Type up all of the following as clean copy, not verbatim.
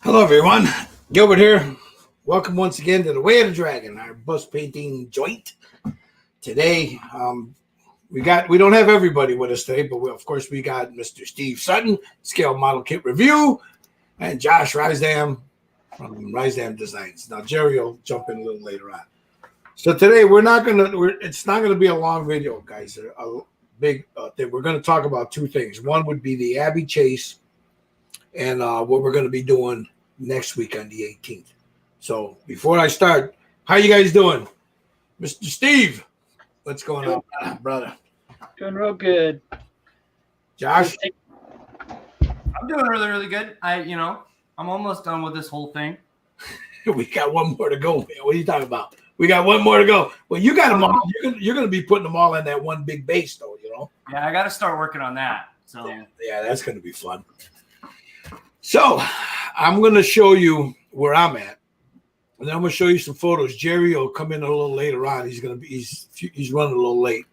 Hello, everyone. Gilbert here. Welcome once again to the Way of the Dragon, our bus painting joint. Today, we don't have everybody with us today, but of course we got Mr. Steve Sutton, Scale Model Kit Review, and Josh Rysdam from Rysdam Designs. Now Jerry will jump in a little later on. So today it's not gonna be a long video, guys. A big thing. We're gonna talk about two things. One would be the Abbey Chase, and what we're gonna be doing next week on the 18th. So before I start, how you guys doing? Mr. Steve, what's going on, brother? Doing real good. Josh? I'm doing really, really good. I'm almost done with this whole thing. We got one more to go, man. What are you talking about? We got one more to go. Well, you got them all. You're going to be putting them all in that one big base, though, you know? Yeah, I got to start working on that. So yeah, that's going to be fun. So I'm going to show you where I'm at, and then I'm going to show you some photos. Jerry will come in a little later on. He's running a little late,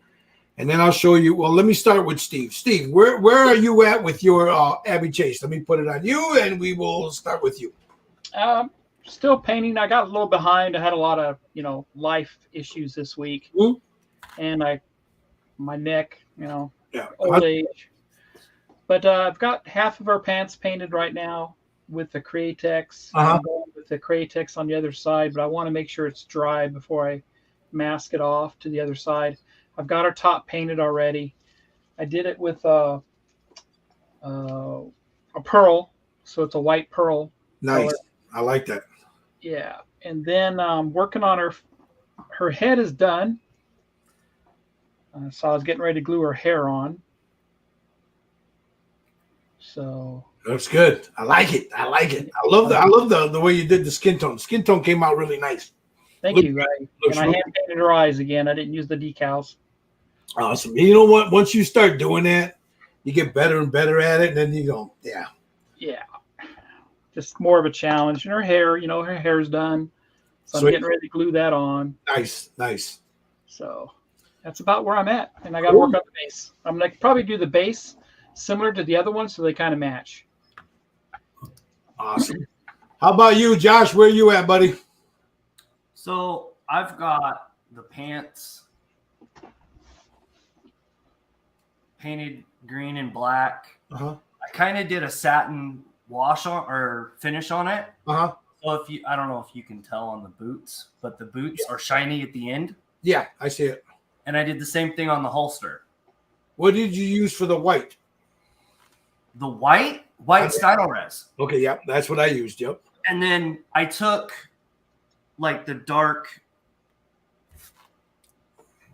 and then I'll show you. Well, let me start with Steve. Steve, where are you at with your Abbey Chase? Let me put it on you, and we will start with you. Still painting. I got a little behind. I had a lot of life issues this week, and my neck, old age. But I've got half of our pants painted right now with the Createx. I'm going with the Createx on the other side, but I want to make sure it's dry before I mask it off to the other side. I've got our top painted already. I did it with a pearl, so it's a white pearl. Nice. color. I like that. Yeah, and then working on her head is done. So I was getting ready to glue her hair on. So looks good. I like it. I love the way you did the skin tone. Skin tone came out really nice. Thank you. And I hand painted her eyes again. I didn't use the decals. Awesome. You know what? Once you start doing that, you get better and better at it, and then you go, yeah. Just more of a challenge. And her hair, her hair's done. So Sweet. I'm getting ready to glue that on. Nice. So that's about where I'm at. And I got to work on the base. I'm going to probably do the base similar to the other one so they kind of match. Awesome. How about you, Josh? Where you at, buddy? So I've got the pants painted green and black. I kind of did a satin wash on or finish on it. So I don't know if you can tell on the boots, but the boots are shiny at the end. Yeah, I see it. And I did the same thing on the holster. What did you use for the white? The white Stynylrez. Okay, yep, that's what I used. Yep. And then I took like the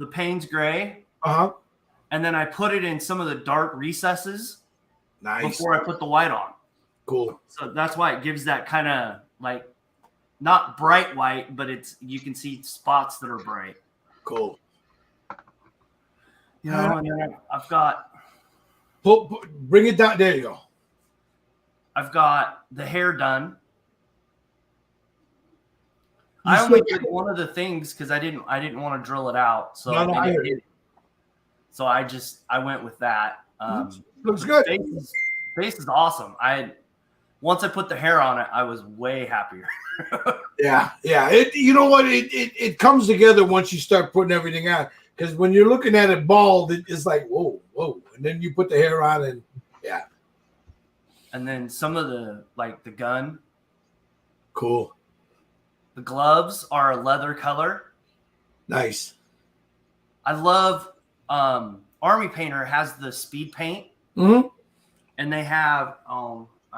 Payne's gray. And then I put it in some of the dark recesses. Nice. Before I put the white on. Cool. So that's why it gives that kind of like not bright white, but you can see spots that are bright. Cool. And then I've got bring it down. There you go. I've got the hair done. I only did one of the things because I didn't want to drill it out. So So I went with that. Looks good. Base is awesome. Once I put the hair on it, I was way happier. Yeah. You know what? It comes together once you start putting everything on. Because when you're looking at it bald, it's like whoa, and then you put the hair on, and yeah. And then some of the gun. Cool. The gloves are a leather color. Nice. I love Army Painter has the speed paint. And they have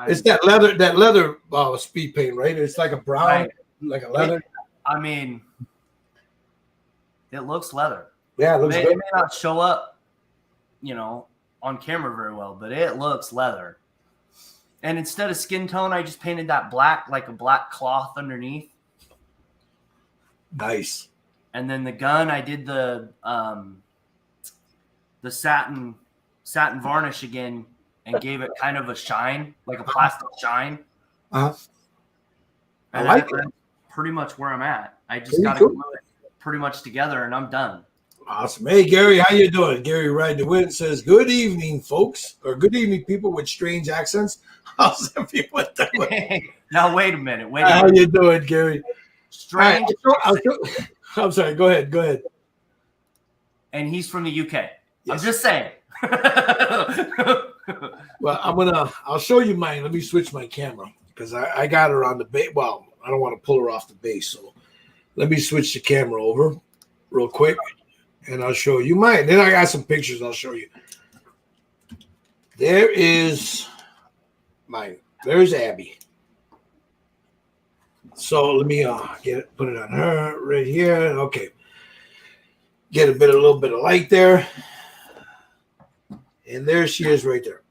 it's that leather speed paint, right? It's like a brown, like a leather. I mean, it looks leather. Yeah, it looks good. It may not show up, on camera very well, but it looks leather. And instead of skin tone, I just painted that black, like a black cloth underneath. Nice. And then the gun, I did the satin varnish again and gave it kind of a shine, like a plastic shine. And I like it. That's pretty much where I'm at. I just got to glue it pretty much together, and I'm done. Awesome. Hey, Gary, how you doing? Gary Ride the Wind says, good evening, folks, or good evening, people with strange accents. How's everyone doing? Now, wait a minute. How you doing, Gary? Strange. I'm sorry. Go ahead. And he's from the UK. Yes. I'm just saying. Well, I'll show you mine. Let me switch my camera because I got her on the base. Well, I don't want to pull her off the base, so let me switch the camera over real quick. And I'll show you mine. Then I got some pictures I'll show you. There is mine. There's Abby. So let me put it on her right here. Okay. Get a little bit of light there. And there she is right there.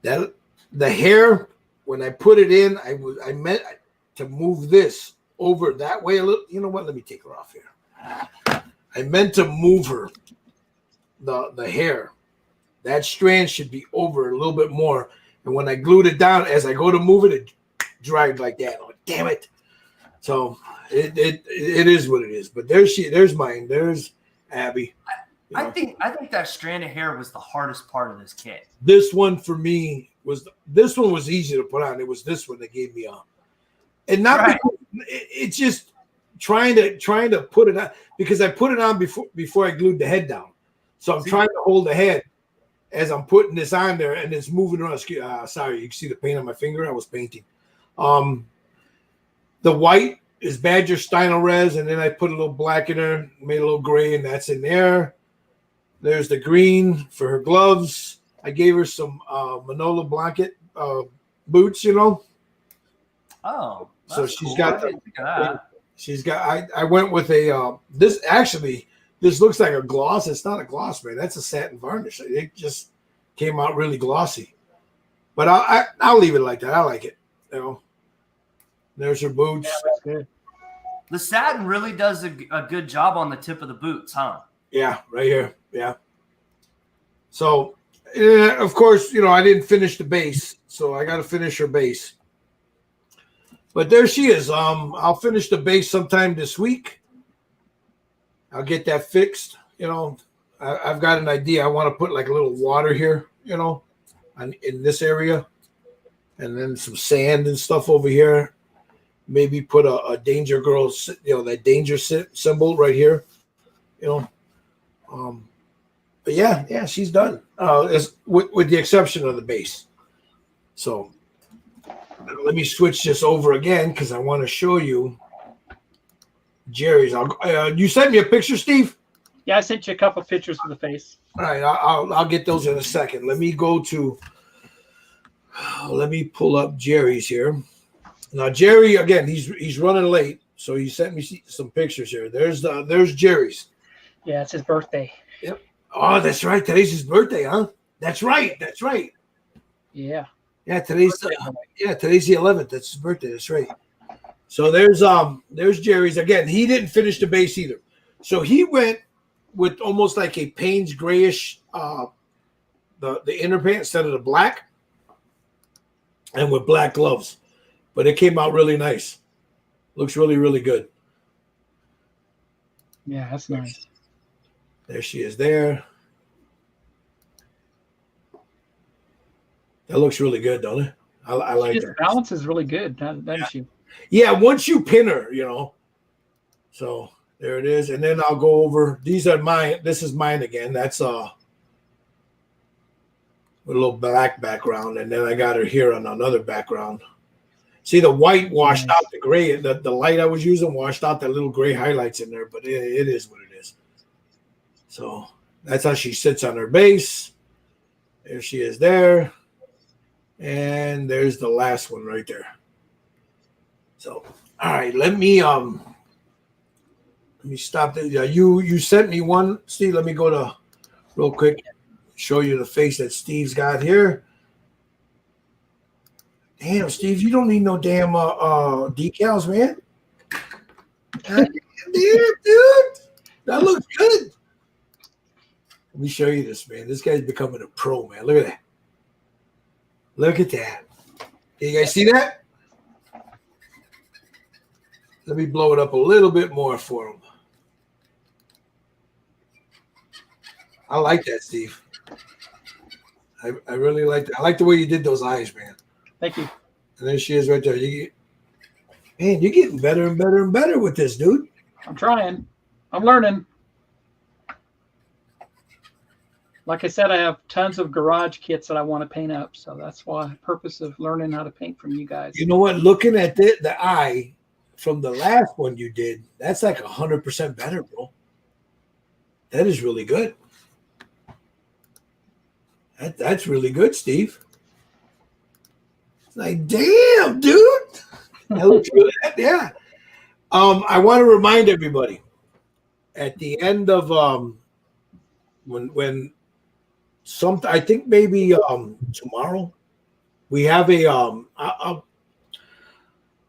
That the hair, when I put it in, I meant to move this over that way a little. You know what? Let me take her off here. I meant to move her, the hair. That strand should be over a little bit more. And when I glued it down, as I go to move it, it dragged like that. Oh, damn it. So it is what it is. But there's mine. There's Abby. I think that strand of hair was the hardest part of this kit. This one for me was easy to put on. It was this one that gave me a, and not right. It's just trying to put it on because I put it on before I glued the head down. So I'm trying to hold the head as I'm putting this on there, and it's moving around. Sorry, you can see the paint on my finger. I was painting. The white is Badger Stynel Res, and then I put a little black in there, made a little gray, and that's in there. There's the green for her gloves. I gave her some Manolo blanket boots, you know. Oh, so she's got she's got. I went with a this looks like a gloss. It's not a gloss, man. That's a satin varnish. It just came out really glossy. But I'll leave it like that. I like it. You know. There's her boots. Yeah, that's good. The satin really does a good job on the tip of the boots, huh? Yeah, right here. Yeah. So, of course, you know, I didn't finish the base, so I got to finish her base. But there she is. I'll finish the base sometime this week. I'll get that fixed. You know, I've got an idea. I want to put like a little water here, you know, in this area, and then some sand and stuff over here. Maybe put a Danger Girl, you know, that danger symbol right here, you know. But yeah, she's done. With the exception of the base. So let me switch this over again because I want to show you Jerry's. You sent me a picture, Steve? Yeah, I sent you a couple pictures of the face. All right, I'll get those in a second. Let me go to. Let me pull up Jerry's here. Now Jerry, again, he's running late, so he sent me some pictures here. There's Jerry's. Yeah, it's his birthday. Yep. Oh, that's right. Today's his birthday, huh? That's right. Yeah. Yeah, today's the 11th. That's his birthday. That's right. So there's Jerry's. Again, he didn't finish the base either. So he went with almost like a Payne's grayish the inner paint instead of the black, and with black gloves. But it came out really nice. Looks really, really good. Yeah, that's nice. There she is there. That looks really good, don't it? I like her. Balance is really good, doesn't she? Yeah, once you pin her, you know. So there it is. And then I'll go over. These are mine. This is mine again. That's with a little black background. And then I got her here on another background. See, the white washed out the gray. The light I was using washed out that little gray highlights in there, but it is what it is. So that's how she sits on her base. There she is there. And there's the last one right there. So, all right, let me stop there. You sent me one, Steve. Let me go to real quick, show you the face that Steve's got here. Damn, Steve, you don't need no damn decals, man. Damn, dude. That looks good. Let me show you this, man. This guy's becoming a pro, man. Look at that. Look at that. You guys see that? Let me blow it up a little bit more for him. I like that, Steve. I really like that. I like the way you did those eyes, man. Thank you. And there she is right there. Man, you're getting better and better and better with this, dude. I'm trying. I'm learning. Like I said, I have tons of garage kits that I want to paint up. So that's why the purpose of learning how to paint from you guys. You know what? Looking at the eye from the last one you did, that's like 100% better, bro. That is really good. That's really good, Steve. It's like, damn, dude. That looks really good. Yeah. I want to remind everybody at the end of when I think maybe tomorrow we have a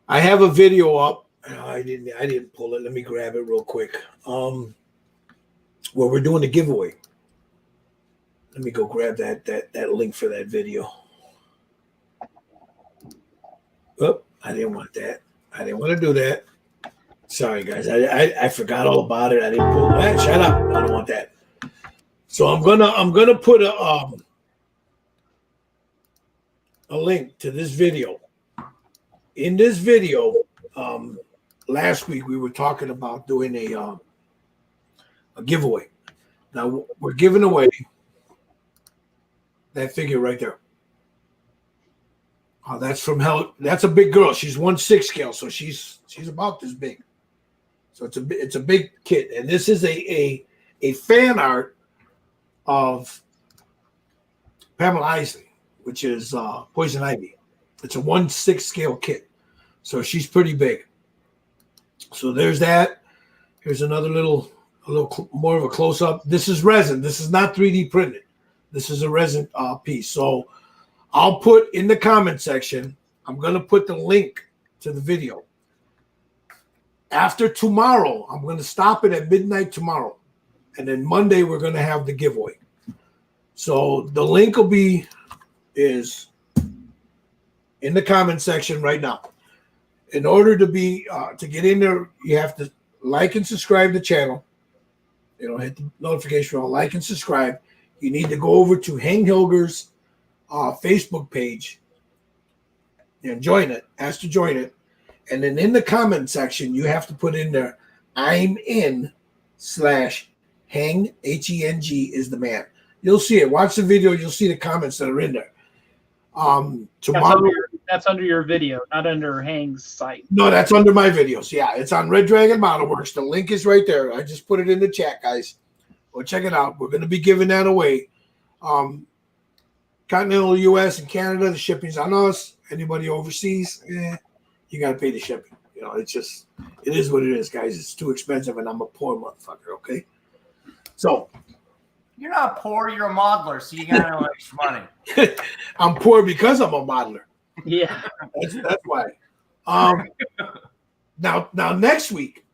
I have a video up. I didn't pull it. Let me grab it real quick. Where we're doing a giveaway. Let me go grab that link for that video. Oh, I didn't want that. I didn't want to do that. Sorry, guys. I forgot all about it. I didn't pull that. Shut up. I don't want that. So I'm gonna put a link to this video. In this video, last week we were talking about doing a giveaway. Now we're giving away that figure right there. Oh, that's from hell. That's a big girl. She's 1/6 scale, so she's about this big. So it's a big kit, and this is a fan art of Pamela Isley, which is Poison Ivy. It's a 1/6 scale kit, so she's pretty big. So there's that. Here's another a little more of a close up. This is resin. This is not 3D printed. This is a resin piece. So I'll put in the comment section, I'm going to put the link to the video. After tomorrow, I'm going to stop it at midnight tomorrow. And then Monday, we're going to have the giveaway. So the link is in the comment section right now. In order to get in there, you have to like and subscribe to the channel. Hit the notification bell, like and subscribe. You need to go over to Heng Hilger's Facebook page and join it. Ask to join it. And then in the comment section, you have to put in there, I'm in /Heng, Heng is the man. You'll see it. Watch the video. You'll see the comments that are in there. Tomorrow. That's under your video, not under Heng's site. No, that's under my videos. Yeah, it's on Red Dragon Model Works. The link is right there. I just put it in the chat, guys. Go check it out. We're going to be giving that away. Continental U.S. and Canada, the shipping's on us. Anybody overseas, you got to pay the shipping. It is what it is, guys. It's too expensive, and I'm a poor motherfucker, okay? So. You're not poor. You're a modeler, so you got no extra money. I'm poor because I'm a modeler. Yeah. That's why. Now next week,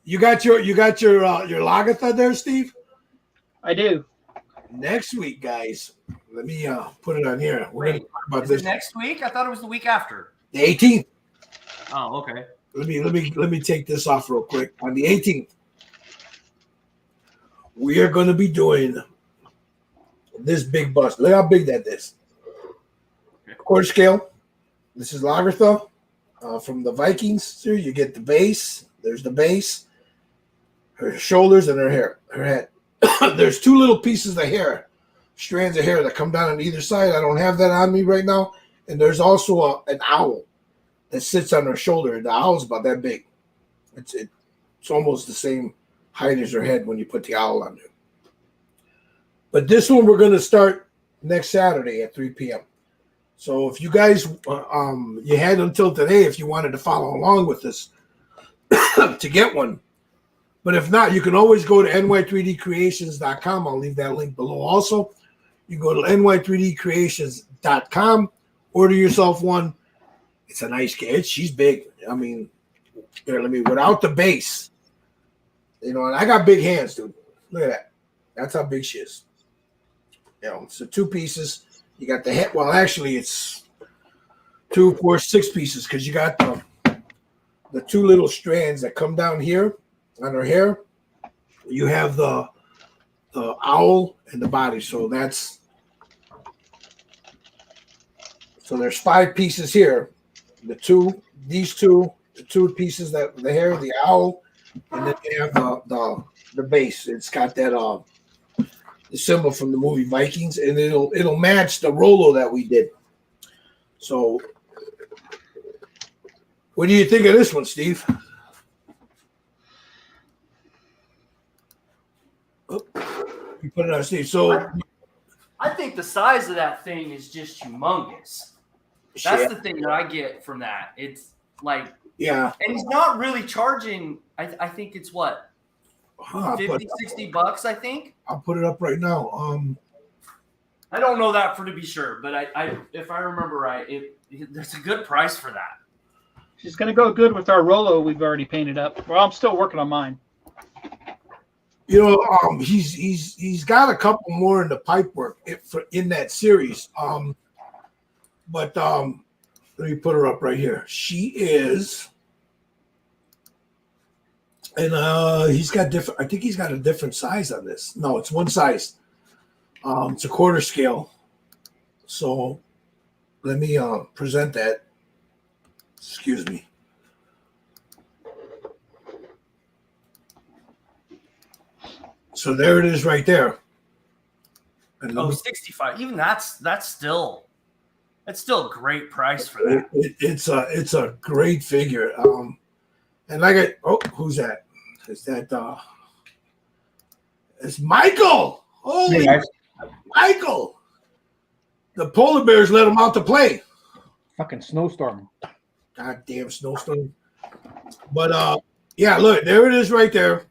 you got your Lagatha there, Steve? I do. Next week, guys. Let me put it on here. We're going to talk about this next week. I thought it was the week after. The 18th. Oh, okay. Let me take this off real quick. On the 18th, we are going to be doing this big bust. Look how big that is. Quarter scale. This is Lagertha from the Vikings. Here you get the base. There's the base, her shoulders, and her hair, her head. There's two little pieces of hair, strands of hair that come down on either side. I don't have that on me right now. And there's also an owl that sits on her shoulder. The owl's about that big. It's almost the same height as her head when you put the owl on there. But this one we're going to start next Saturday at 3 p.m. So if you guys, you had until today if you wanted to follow along with this to get one. But if not, you can always go to ny3dcreations.com. I'll leave that link below also. You can go to ny3dcreations.com, order yourself one. It's a nice kid. She's big. I mean, without the base, and I got big hands, dude. Look at that. That's how big she is. So two pieces. You got the head. Well, actually, it's 2, 4, 6 pieces because you got the two little strands that come down here on her hair. You have the owl and the body. So there's 5 pieces here. The two pieces that the hair, the owl, and then they have the base. It's got that the symbol from the movie Vikings, and it'll match the Rolo that we did. So, what do you think of this one, Steve? Oh, you put it on Steve. So, I think the size of that thing is just humongous. That's the thing that I get from that. It's like, and he's not really charging. I think it's what, $50, $60, I think. I'll put it up right now. I don't know that to be sure, but I if I remember right, there's a good price for that. She's gonna go good with our Rolo we've already painted up. Well, I'm still working on mine. He's got a couple more in the pipe work in that series. But let me put her up right here. She is, and he's got different. I think he's got a different size on this. No, it's one size. It's a quarter scale. So let me present that. Excuse me. So there it is right there. And 65. Even that's still a great price for that. It's a great figure. And who's that? Is that it's Michael? Holy Michael! The polar bears let him out to play. Fucking snowstorm. Goddamn snowstorm. But yeah, look, there it is right there.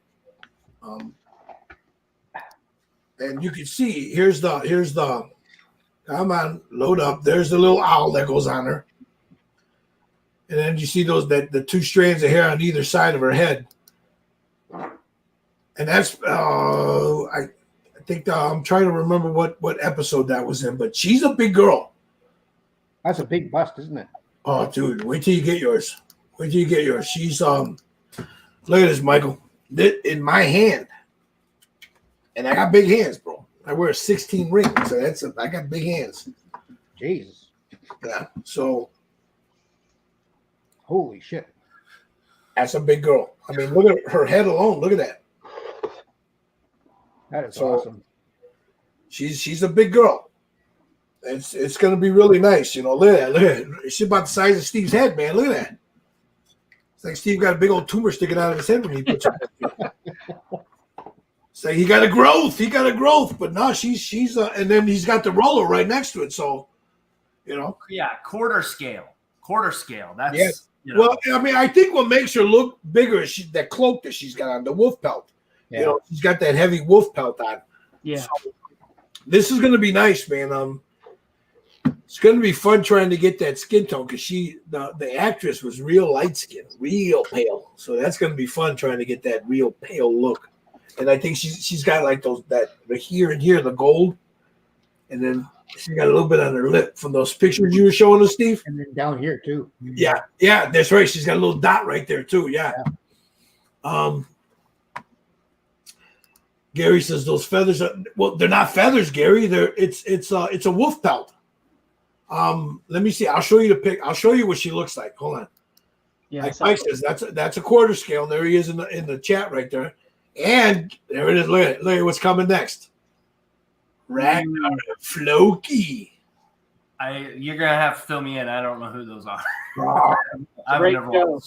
And you can see here's the come on, load up. There's the little owl that goes on her. And then you see the 2 strands of hair on either side of her head. And that's I think I'm trying to remember what episode that was in, but she's a big girl. That's a big bust, isn't it? Oh, dude, wait till you get yours. She's look at this, Michael. In my hand. And I got big hands, bro. I wear 16 rings, so I got big hands. Jesus. Yeah. So holy shit. That's a big girl. I mean, look at her head alone. Look at that. That is awesome. She's a big girl. It's gonna be really nice, Look at that. She's about the size of Steve's head, man. Look at that. It's like Steve got a big old tumor sticking out of his head when he puts it. So he got a growth. But no, she's and then he's got the roller right next to it. So, Yeah, quarter scale. That's Well, I mean, I think what makes her look bigger is that cloak that she's got on, the wolf pelt. Yeah. She's got that heavy wolf pelt on. Yeah. So this is gonna be nice, man. It's gonna be fun trying to get that skin tone because the actress was real light skin, real pale. So that's gonna be fun trying to get that real pale look. And I think she's got like the here and here, the gold, and then she got a little bit on her lip from those pictures you were showing us, Steve. And then down here too. Yeah, that's right. She's got a little dot right there too. Yeah. Gary says those feathers they're not feathers, Gary. It's a wolf pelt. Let me see. I'll show you the pic. I'll show you what she looks like. Hold on. Yeah. Like Mike says, that's a quarter scale. There he is in the chat right there. And there it is. Look at what's coming next. Ragnar and Floki. You're gonna have to fill me in. I don't know who those are. Great show.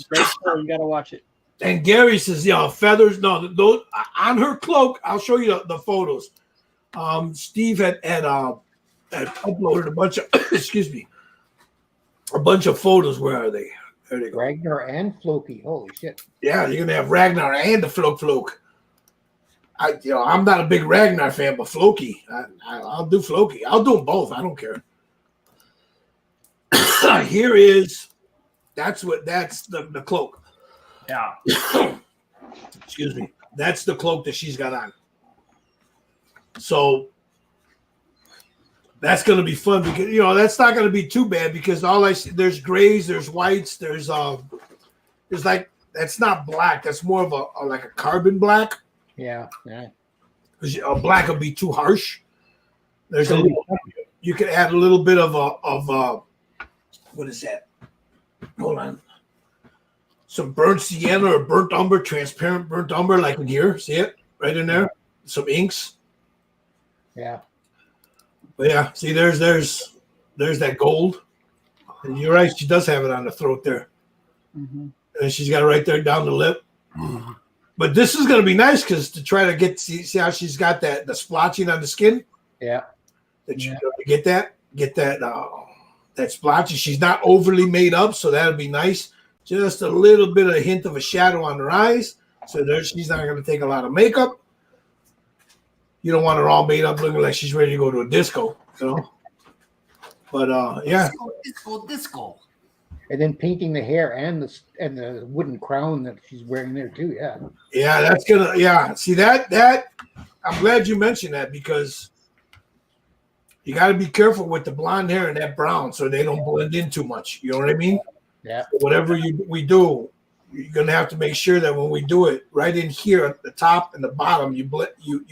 You gotta watch it. And Gary says, feathers. No, those on her cloak. I'll show you the photos. Steve had uploaded a bunch of a bunch of photos. Where are they? There they go. Ragnar and Floki. Holy shit. Yeah, you're gonna have Ragnar and the Floki. I'm not a big Ragnar fan, but Floki, I'll do Floki. I'll do them both. I don't care. Here is, that's the cloak. Yeah. Excuse me. That's the cloak that she's got on. So that's going to be fun because that's not going to be too bad because all I see there's grays, there's whites, there's like that's not black. That's more of a carbon black. Yeah. because black will be too harsh. There's a little, you can add a little bit of what is that? Hold on. Some burnt sienna or burnt umber, transparent burnt umber, like in here. See it right in there? Some inks. Yeah. But yeah, see, there's that gold. And you're right, she does have it on the throat there. Mm-hmm. And she's got it right there down the lip. But this is going to be nice because to try to see how she's got the splotching on the skin. Yeah. That you get that splotching. She's not overly made up, so that'll be nice. Just a little bit of a hint of a shadow on her eyes. So she's not going to take a lot of makeup. You don't want her all made up looking like she's ready to go to a disco, you know. But yeah. Disco. And then painting the hair and the wooden crown that she's wearing there too. Yeah. Yeah, that's gonna. Yeah, see that. I'm glad you mentioned that because you got to be careful with the blonde hair and that brown so they don't blend in too much. You know what I mean? Yeah. So whatever we do, you're gonna have to make sure that when we do it, right in here at the top and the bottom, you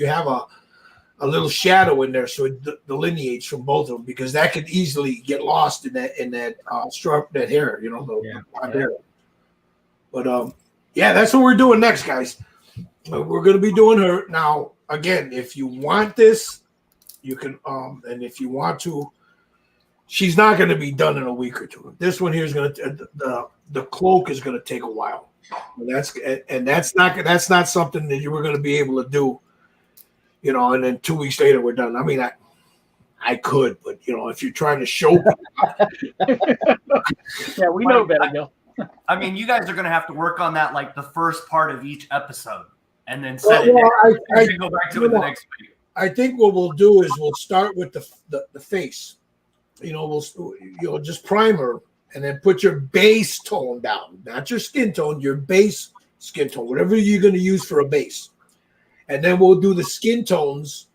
have a little shadow in there so it delineates from both of them because that could easily get lost in that hair, you know, the blonde hair. But yeah, that's what we're doing next, guys. We're gonna be doing her now. Again, if you want this, you can and if you want to, she's not gonna be done in a week or two. This one here is gonna the cloak is gonna take a while. And that's not something that you were gonna be able to do. You know, and then 2 weeks later we're done. I mean, I could, but you know, if you're trying to show yeah, we know better, Bill. I mean, you guys are going to have to work on that like the first part of each episode, and then set it. I can go back to it the next week. I think what we'll do is we'll start with the face. You know, we'll just prime her, and then put your base tone down, not your skin tone, your base skin tone, whatever you're going to use for a base. And then we'll do the skin tones,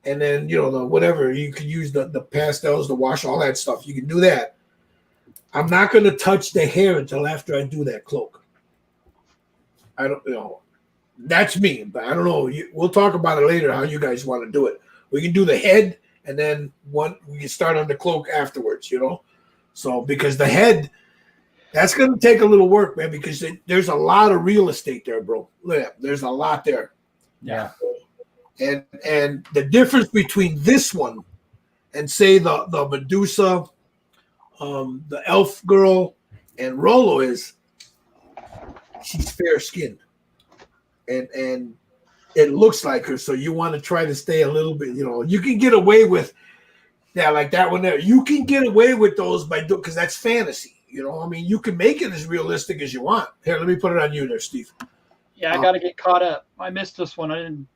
and then you know the whatever you can use the pastels, the wash, all that stuff. You can do that. I'm not going to touch the hair until after I do that cloak. I don't, you know, that's me, but I don't know. We'll talk about it later how you guys want to do it. We can do the head, and then we can start on the cloak afterwards. You know, so because the head. That's going to take a little work, man, because there's a lot of real estate there, bro. Yeah, there's a lot there. Yeah. And the difference between this one and say the Medusa, the elf girl, and Rolo is she's fair skinned. And it looks like her. So you want to try to stay a little bit, you know, you can get away with like that one there. You can get away with those because that's fantasy. You know, I mean, you can make it as realistic as you want. Here, let me put it on you there, Steve. Yeah, I got to get caught up. I missed this one. I didn't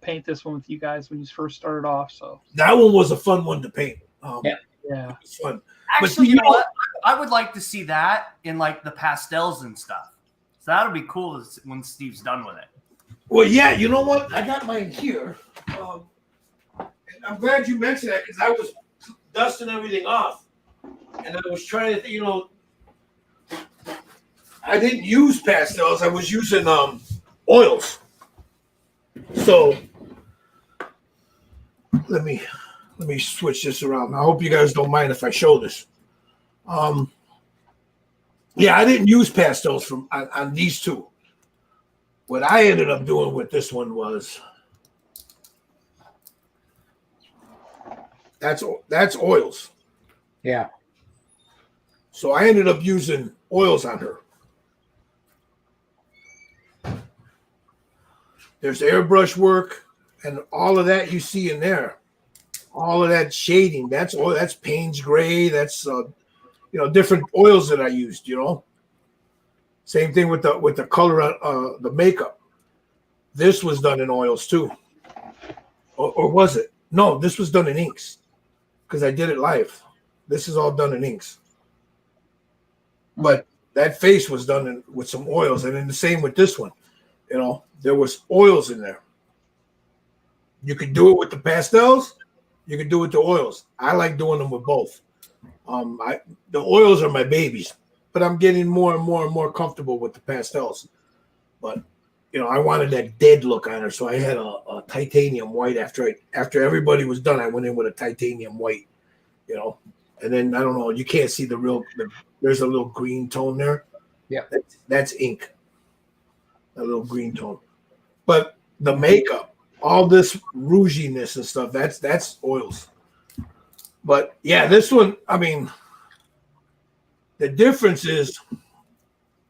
paint this one with you guys when you first started off. So that one was a fun one to paint. Yeah, it was fun. Actually, you know what? I would like to see that in like the pastels and stuff. So that'll be cool when Steve's done with it. Well, yeah, you know what? I got mine here. I'm glad you mentioned that because I was dusting everything off, and I was trying to, you know. I didn't use pastels. I was using oils. So let me switch this around. I hope you guys don't mind if I show this. Yeah, I didn't use pastels on these two. What I ended up doing with this one was that's oils. Yeah. So I ended up using oils on her. There's airbrush work and all of that you see in there. All of that shading, that's oil, that's Payne's Gray, that's different oils that I used, you know. Same thing with the color the makeup. This was done in oils too. Or was it? No, this was done in inks. Because I did it live. This is all done in inks. But that face was done with some oils, and then the same with this one. You know, there was oils in there. You could do it with the pastels. You could do it with the oils. I like doing them with both. The oils are my babies, but I'm getting more and more and more comfortable with the pastels. But I wanted that dead look on her, so I had a titanium white. After everybody was done, I went in with a titanium white, and then I don't know, you can't see there's a little green tone there. Yeah, that's ink, a little green tone. But the makeup, all this rouginess and stuff, that's oils. But yeah, this one, I mean, the difference is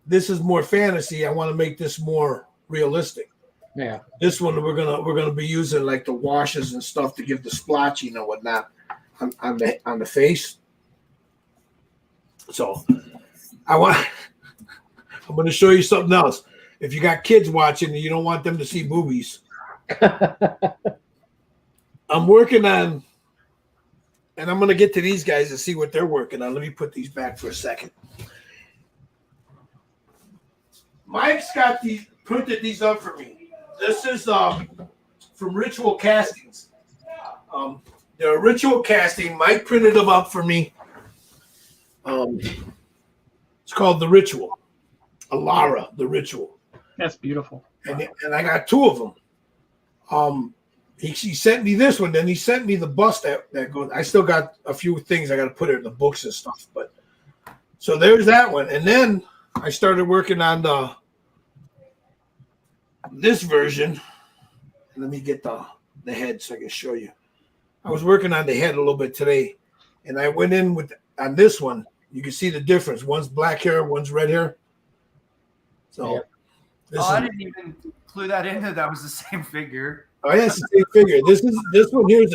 this is more fantasy. I want to make this more realistic. Yeah. This one we're gonna be using like the washes and stuff to give the splotching and whatnot on the face. So I'm gonna show you something else. If you got kids watching and you don't want them to see boobies, I'm working on, and I'm gonna get to these guys and see what they're working on. Let me put these back for a second. Mike's got printed these up for me. This is from Ritual Castings. They're a Ritual Casting. Mike printed them up for me. It's called The Ritual. Alara, The Ritual. That's beautiful. And I got two of them. He sent me this one, then he sent me the bust that goes. I still got a few things I got to put in the books and stuff. But so there's that one. And then I started working on this version. Let me get the head so I can show you. I was working on the head a little bit today, and I went in on this one. You can see the difference. One's black hair, one's red hair. So, I didn't even clue that in that was the same figure. Oh, yeah, it's the same figure. This one here is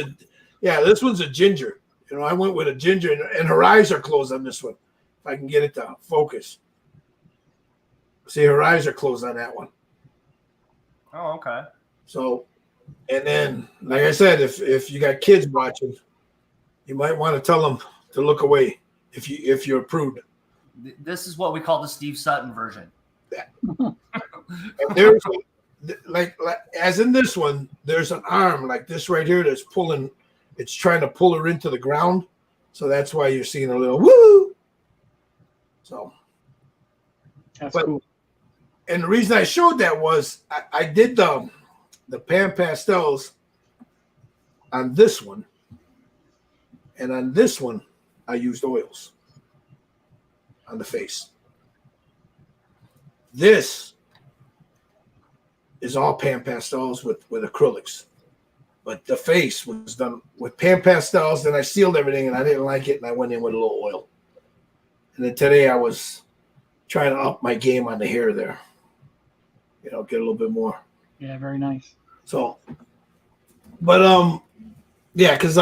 this one's a ginger. I went with a ginger, and her eyes are closed on this one. If I can get it to focus. See, her eyes are closed on that one. Oh, okay. So, and then, like I said, if you got kids watching, you might want to tell them to look away if you're approved. This is what we call the Steve Sutton version. And there's like as in this one, there's an arm like this right here that's pulling. It's trying to pull her into the ground, so that's why you're seeing a little woo. So that's cool. And the reason I showed that was I did the pan pastels on this one, and on this one I used oils on the face. This is all pan pastels with acrylics, but the face was done with pan pastels. Then I sealed everything, and I didn't like it, and I went in with a little oil. And then today I was trying to up my game on the hair there. Get a little bit more. Yeah, very nice. So, but yeah, because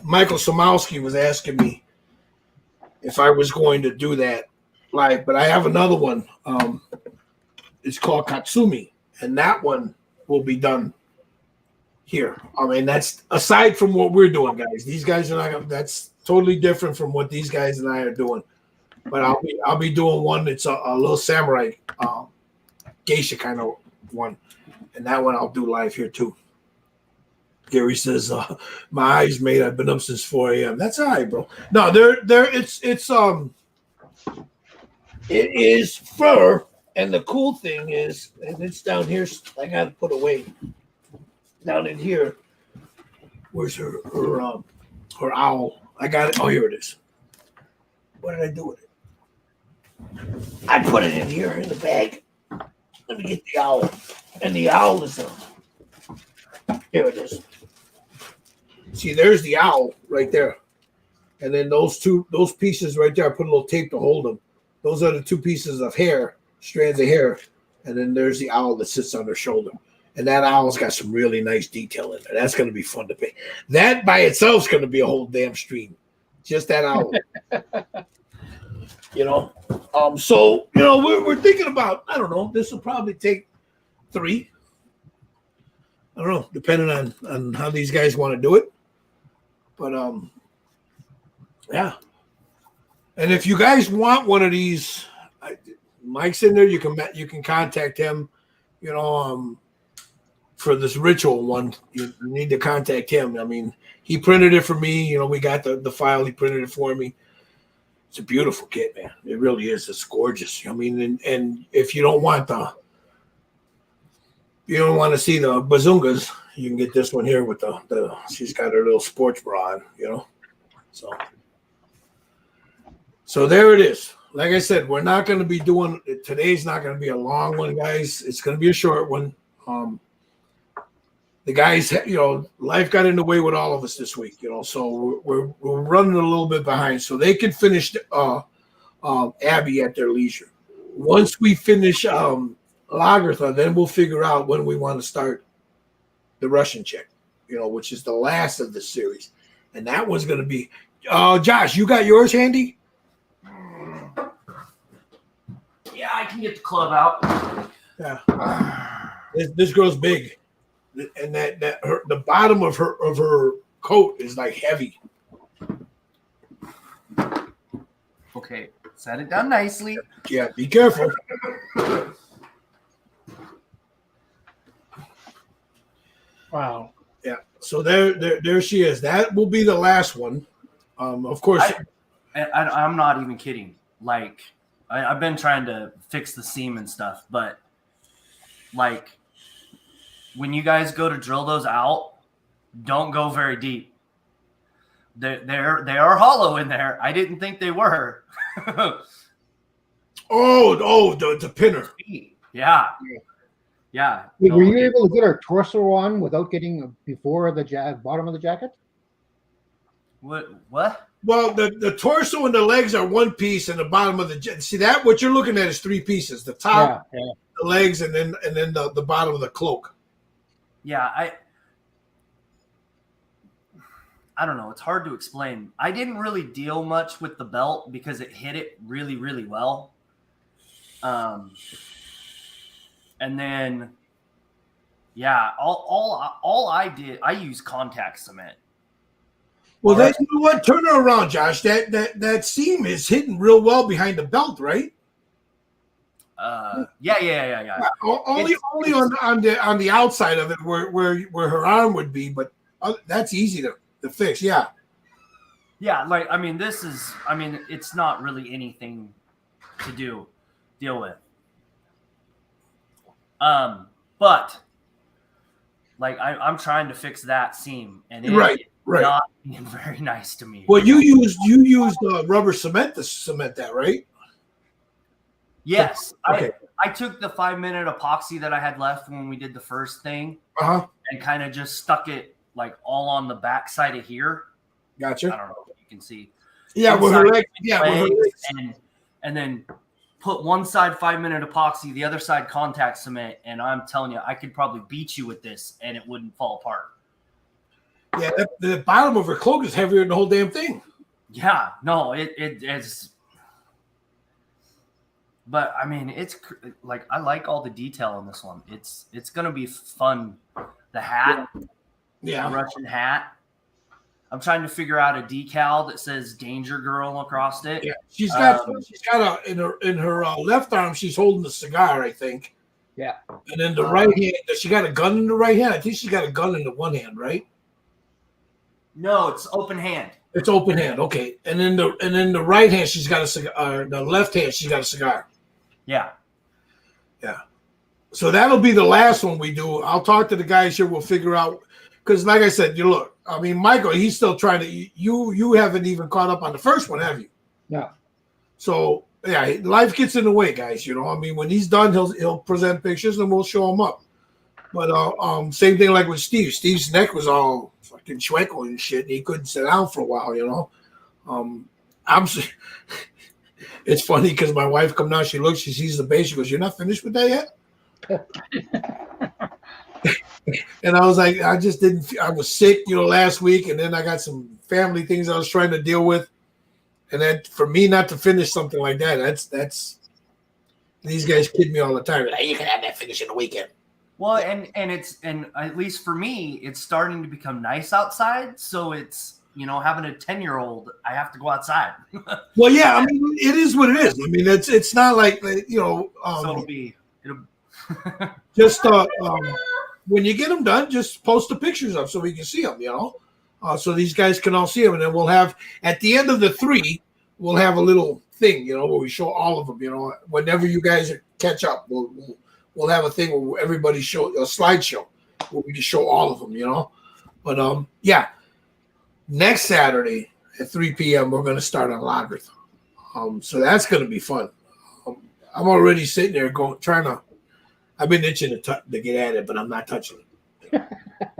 Michael Somowski was asking me if I was going to do that live, but I have another one. It's called Katsumi, and that one will be done here. I mean, that's aside from what we're doing, guys. These guys are not. That's totally different from what these guys and I are doing. But I'll be doing one. It's a little samurai geisha kind of one, and that one I'll do live here too. Gary says, "My eyes made. I've been up since 4 a.m." That's all right, bro. No, it is fur, and the cool thing is, and it's down here. I got to put away down in here. Where's her owl? I got it. Oh, here it is. What did I do with it? I put it in here in the bag. Let me get the owl, and the owl is here. It is. See, there's the owl right there, and then those pieces right there. I put a little tape to hold them. Those are the two pieces of hair, strands of hair, and then there's the owl that sits on her shoulder. And that owl's got some really nice detail in there. That's going to be fun to pay. That by itself is going to be a whole damn stream. Just that owl. So, we're thinking about, I don't know, this will probably take 3. I don't know, depending on how these guys want to do it. But, yeah. And if you guys want one of these, Mike's in there. You can contact him, for this ritual one. You need to contact him. I mean, he printed it for me. We got the file. He printed it for me. It's a beautiful kit, man. It really is. It's gorgeous. I mean, and if you don't want you don't want to see the bazungas, you can get this one here with the she's got her little sports bra on, you know. So there it is. Like I said, we're not going to be doing today's not going to be a long one, guys. It's going to be a short one. The guys, you know, life got in the way with all of us this week, you know, so we're running a little bit behind, so they can finish Abby at their leisure. Once we finish Lagertha, then we'll figure out when we want to start the Russian chick, you know, which is the last of the series, and that one's going to be. Josh, you got yours handy? Yeah, I can get the club out. Yeah, this girl's big. And the bottom of her coat is like heavy. Okay, set it down nicely. Yeah, be careful. Wow. Yeah. So there she is. That will be the last one. Of course. I'm not even kidding. Like, I've been trying to fix the seam and stuff, but like, when you guys go to drill those out, don't go very deep. They are hollow in there. I didn't think they were. the pinner. Yeah. Wait, were you able to get our torso on without getting before the bottom of the jacket? What? Well, the torso and the legs are one piece, and the bottom of the see that what you're looking at is three pieces: the top, the legs, and then the bottom of the cloak. Yeah, I don't know. It's hard to explain. I didn't really deal much with the belt because it hit it really, really well. And then, yeah, all I did, I used contact cement. Well, you know what? Turn it around, Josh. That seam is hidden real well behind the belt, right? Yeah. Only on the outside of it where her arm would be, but that's easy to fix. Yeah. Yeah, like it's not really anything to deal with. But like I'm trying to fix that seam, and it's not being very nice to me. Well, you used rubber cement to cement that, right? Yes. Okay. I took the 5-minute epoxy that I had left when we did the first thing and kind of just stuck it like all on the back side of here. Gotcha. I don't know if you can see. Yeah, with her legs. Yeah, with her legs. And then put one side 5-minute epoxy, the other side contact cement, and I'm telling you, I could probably beat you with this and it wouldn't fall apart. Yeah, the bottom of her cloak is heavier than the whole damn thing. Yeah, no, it's. But I mean, it's like I like all the detail in this one. It's gonna be fun. The hat, the Russian hat. I'm trying to figure out a decal that says "Danger Girl" across it. Yeah, she's got in her left arm. She's holding a cigar, I think. Yeah, and then the right hand. Does she got a gun in the right hand? I think she's got a gun in the one hand, right? No, it's open hand. It's open hand. Okay, and then the right hand, she's got a cigar. The left hand, she's got a cigar. Yeah. So that'll be the last one we do. I'll talk to the guys here. We'll figure out because, like I said, you look. I mean, Michael, he's still trying to. You haven't even caught up on the first one, have you? No. So yeah, life gets in the way, guys. You know, I mean, when he's done, he'll present pictures and we'll show him up. But same thing like with Steve. Steve's neck was all fucking schwenkel and shit, and he couldn't sit down for a while. You know, It's funny because my wife come down, she looks, she sees the base, she goes, "You're not finished with that yet?" And I was like, I just didn't. I was sick, you know, last week, and then I got some family things I was trying to deal with, and then for me not to finish something like that, that's. These guys kid me all the time. Like, you can have that finish in the weekend. Well, and at least for me, it's starting to become nice outside, so it's. You know, having a 10-year-old, I have to go outside. Well, yeah, I mean, it is what it is. I mean, it's not like you know. So it'll just when you get them done, just post the pictures up so we can see them. You know, so these guys can all see them, and then we'll have at the end of the 3, we'll have a little thing, you know, where we show all of them. You know, whenever you guys catch up, we'll we'll have a thing where everybody show a slideshow where we can show all of them, But yeah, next Saturday at 3 p.m. we're going to start on logarithm. So that's going to be fun. I'm already sitting there I've been itching to get at it, but I'm not touching it. Put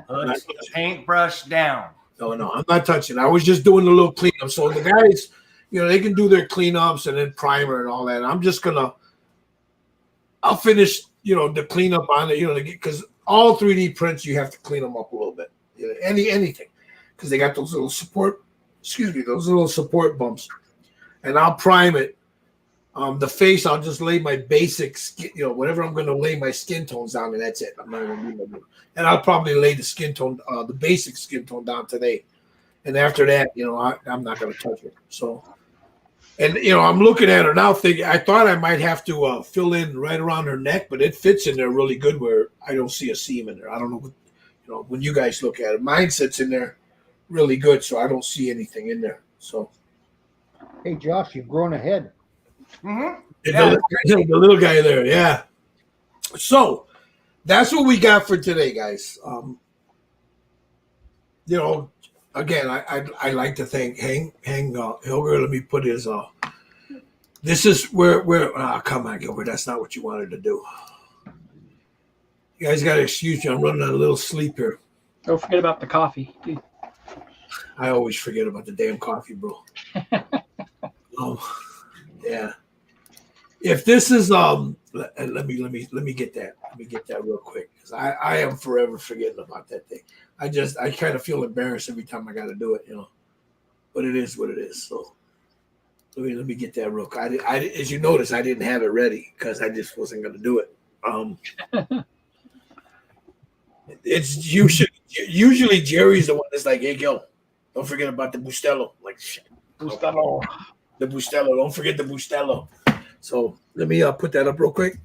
the paintbrush down. No, I'm not touching it. I was just doing a little cleanup. So the guys, they can do their cleanups and then primer and all that. I'm just I'll finish, the cleanup on it, because all 3D prints, you have to clean them up a little bit. Anything, because they got those little support bumps. And I'll prime it. The face, I'll just lay my basic skin, whatever I'm going to lay my skin tones down, and that's it. I'm not going to do and I'll probably lay the skin tone, the basic skin tone down today. And after that, I'm not going to touch it. So, and, I'm looking at her now thinking, I thought I might have to fill in right around her neck, but it fits in there really good where I don't see a seam in there. I don't know what, when you guys look at it. Mine sits in there really good, so I don't see anything in there. So. Hey, Josh, you've grown ahead. Mm-hmm. The little guy there, yeah. So that's what we got for today, guys. Again, I like to thank Heng Hilger. Let me put his. This is where come on, Gilbert. That's not what you wanted to do. You guys got to excuse me. I'm running on a little sleep here. Don't forget about the coffee. I always forget about the damn coffee, bro. Yeah. If this is let me get that. Let me get that real quick because I am forever forgetting about that thing. I kind of feel embarrassed every time I got to do it, But it is what it is. So let me get that real quick. I as you notice, I didn't have it ready because I just wasn't going to do it. It's usually Jerry's the one that's like, hey, Gil, don't forget about the Bustelo. Like shit. Bustelo. The Bustelo. Don't forget the Bustelo. So let me put that up real quick.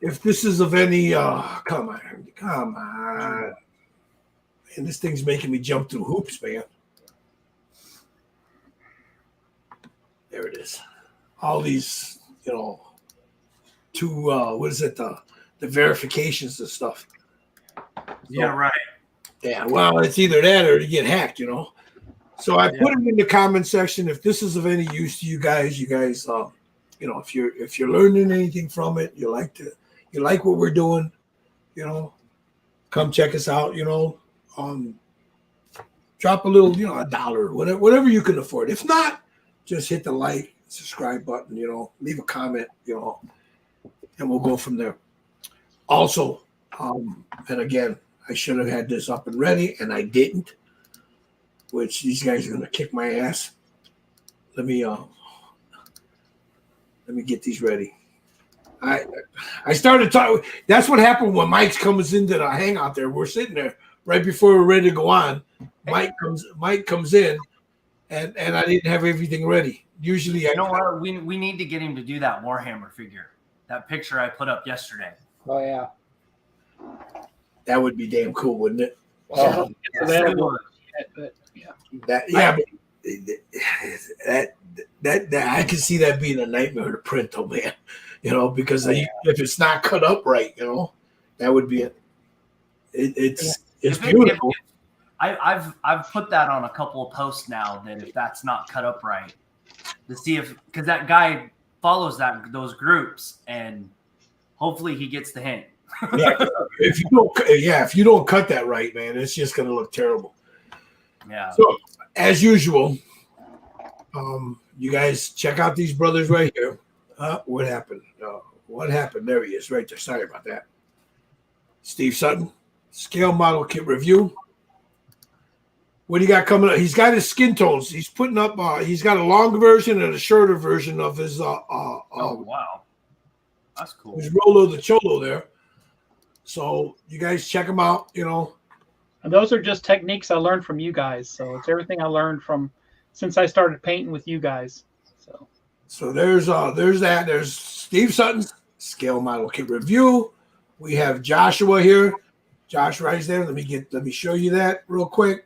If this is of any, come on. Man, this thing's making me jump through hoops, man. There it is. All these, what is it? The verifications and stuff. Yeah, right. Yeah, well, it's either that or to get hacked, So I put it in the comment section. If this is of any use to you guys, if you're learning anything from it, you like what we're doing, come check us out. Drop a little, $1, whatever you can afford. If not, just hit the like, subscribe button. Leave a comment, and we'll go from there. Also, and again. I should have had this up and ready, and I didn't, which these guys are going to kick my ass. Let me get these ready. I started talking. That's what happened when Mike comes into the hangout there. We're sitting there right before we're ready to go on. Mike comes in, and I didn't have everything ready. Usually, what? We need to get him to do that Warhammer figure. That picture I put up yesterday. Oh, yeah. That would be damn cool, wouldn't it? Oh, Yes, it would. That I can see that being a nightmare to print, though, man. Because if it's not cut up right, that would be it. It's beautiful. I've put that on a couple of posts now that if that's not cut up right, to see because that guy follows those groups and hopefully he gets the hint. If you don't cut that right, man, it's just going to look terrible. Yeah. So as usual, you guys check out these brothers right here. What happened? What happened? There he is, right there. Sorry about that. Steve Sutton, scale model kit review. What do you got coming up? He's got his skin tones. He's putting up. He's got a longer version and a shorter version of his. Oh wow, that's cool. His Rolo the Cholo there. So you guys check them out. And those are just techniques I learned from you guys. So it's everything I learned since I started painting with you guys. So there's that. There's Steve Sutton's scale model kit review. We have Joshua here. Josh right there. Let me show you that real quick.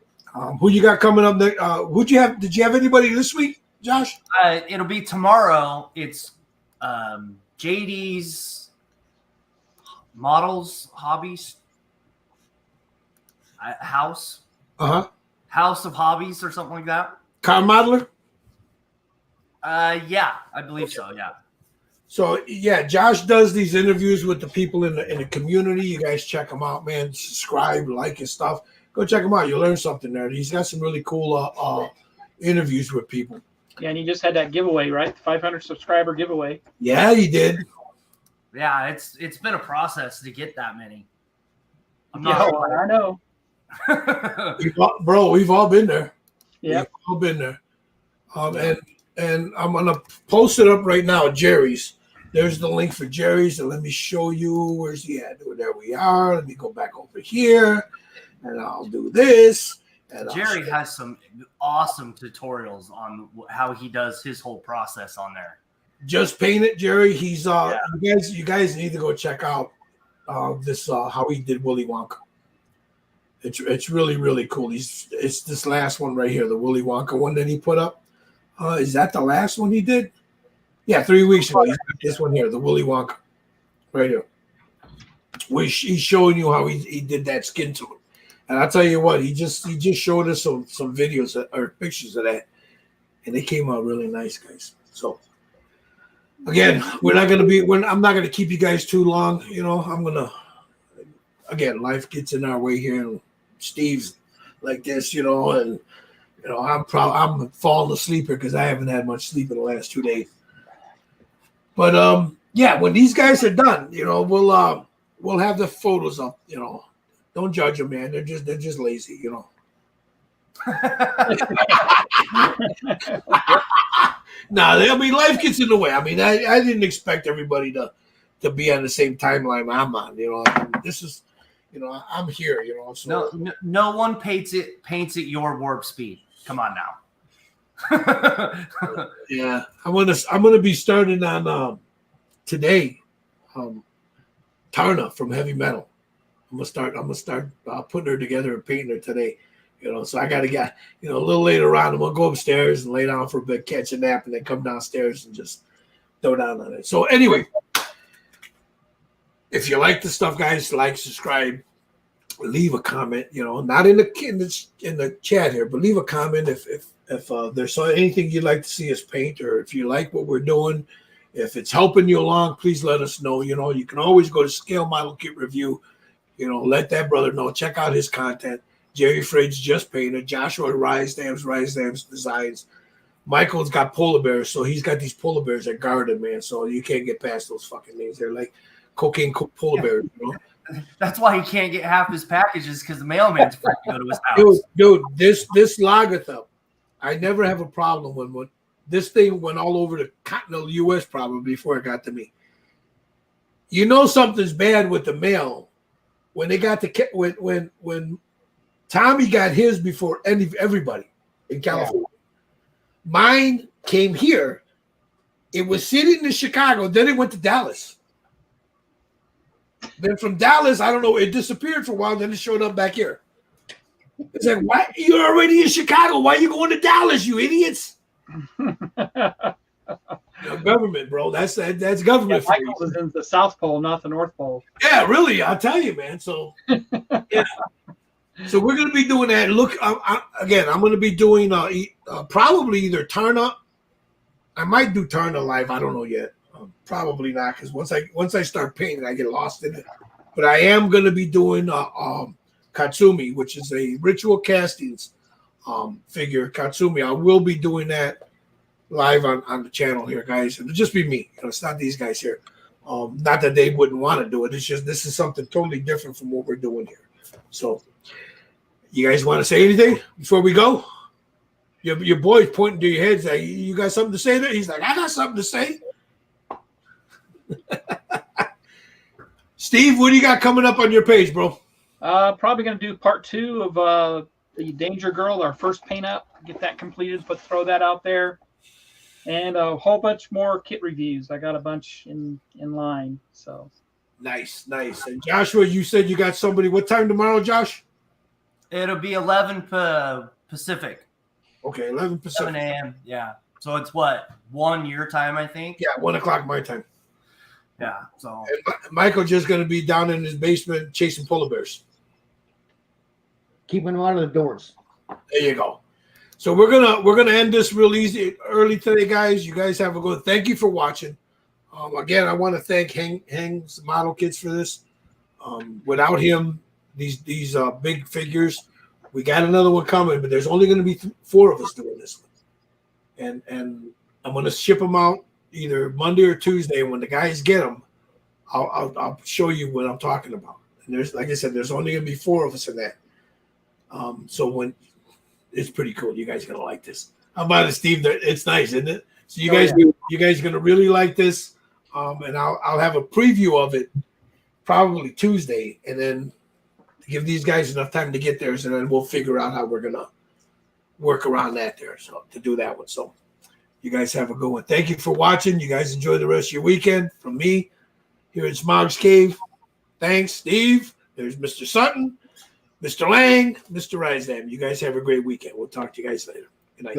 Who you got coming up next? Who'd you have? Did you have anybody this week? Josh? It'll be tomorrow. It's JD's Models Hobbies House. House of Hobbies or something like that. Car modeler? Yeah, I believe so. Yeah. So yeah, Josh does these interviews with the people in the community. You guys check him out, man. Subscribe, like his stuff. Go check him out. You'll learn something there. He's got some really cool interviews with people. Yeah, and he just had that giveaway, right? The 500 subscriber giveaway. Yeah, he did. Yeah, it's been a process to get that many. I know. We've all been there. Yeah, we've all been there. And I'm gonna post it up right now. Jerry's. There's the link for Jerry's, and let me show you. Where's he at? There we are. Let me go back over here, and I'll do this. And Jerry has some awesome tutorials on how he does his whole process on there. Just Paint It, Jerry. He's you guys need to go check out this how he did Willy Wonka. It's really, really cool. It's this last one right here, the Willy Wonka one that he put up. Is that the last one he did? Yeah, 3 weeks ago. He's got this one here, the Willy Wonka, right here. He's showing you how he did that skin to him. And I'll tell you what, he just showed us some videos or pictures of that, and they came out really nice, guys. So again, I'm not gonna keep you guys too long. You know, life gets in our way here, and Steve's like this, you know, and you know, I'm falling asleep here because I haven't had much sleep in the last 2 days. But yeah, when these guys are done, you know, we'll have the photos up. You know, don't judge them, man. They're just lazy, you know. Life gets in the way. I mean, I didn't expect everybody to be on the same timeline I'm on. You know, this is, you know, I'm here. You know, so no one paints it your warp speed. Come on now. Yeah, I'm gonna be starting on today. Tarna from Heavy Metal. I'm gonna start putting her together and painting her today. You know, so I gotta get, you know, a little later on. I'm gonna go upstairs and lay down for a bit, catch a nap, and then come downstairs and just throw down on it. So anyway, if you like the stuff, guys, like, subscribe, leave a comment. You know, not in the chat here, but leave a comment if there's anything you'd like to see us paint, or if you like what we're doing, if it's helping you along, please let us know. You know, you can always go to Scale Model Kit Review. You know, let that brother know. Check out his content. Jerry Fridge just painted. Joshua Rise Dams Designs. Michael's got polar bears, so he's got these polar bears at Garden, man. So you can't get past those fucking names. They're like cocaine polar bears, you know? That's why he can't get half his packages, because the mailman's afraid to go to his house. Dude, this Logothep, I never have a problem when this thing went all over the continental U.S. probably before it got to me. You know something's bad with the mail when they got when Tommy got his before everybody in California. Yeah. Mine came here. It was sitting in Chicago. Then it went to Dallas. Then from Dallas, I don't know, it disappeared for a while. Then it showed up back here. It's like, why? You're already in Chicago. Why are you going to Dallas, you idiots? Government, bro. That's government. Yeah, Michael is in the South Pole, not the North Pole. Yeah, really. I'll tell you, man. So, yeah. So we're going to be doing that. Look, again, I'm going to be doing probably either Tarna. I might do Tarna live. I don't know yet. Probably not, because once I start painting, I get lost in it. But I am going to be doing Katsumi, which is a Ritual Castings figure. Katsumi. I will be doing that live on the channel here, guys. It'll just be me. You know, it's not these guys here. Not that they wouldn't want to do it. It's just this is something totally different from what we're doing here. So, you guys want to say anything before we go? Your boy's pointing to your head. Like, you got something to say there? He's like, I got something to say. Steve, what do you got coming up on your page, bro? Probably going to do part 2 of the Danger Girl, our first paint up. Get that completed, throw that out there. And a whole bunch more kit reviews. I got a bunch in line. So nice. And Joshua, you said you got somebody. What time tomorrow, Josh? It'll be 11 Pacific. Okay, 11 Pacific. 7 a.m. Yeah. So it's what, 1 year time, I think? Yeah, 1 o'clock my time. Yeah. So and Michael just going to be down in his basement chasing polar bears. Keeping them out of the doors. There you go. So we're gonna end this real early today, guys. You guys have a good. Thank you for watching. Again, I want to thank Heng's Model Kits for this. Without him, these big figures, we got another one coming, but there's only going to be 4 of us doing this one. And I'm going to ship them out either Monday or Tuesday. And when the guys get them, I'll show you what I'm talking about. And there's, like I said, there's only going to be 4 of us in that. So when it's pretty cool, you guys are gonna like this. How about it, Steve? It's nice, isn't it? So you guys are gonna really like this. And I'll have a preview of it probably Tuesday, and then give these guys enough time to get theirs, and then we'll figure out how we're gonna work around that there. So to do that one. So you guys have a good one. Thank you for watching. You guys enjoy the rest of your weekend. From me here at Smog's Cave. Thanks, Steve. There's Mr. Sutton. Mr. Lang, Mr. Risdam, you guys have a great weekend. We'll talk to you guys later. Good night.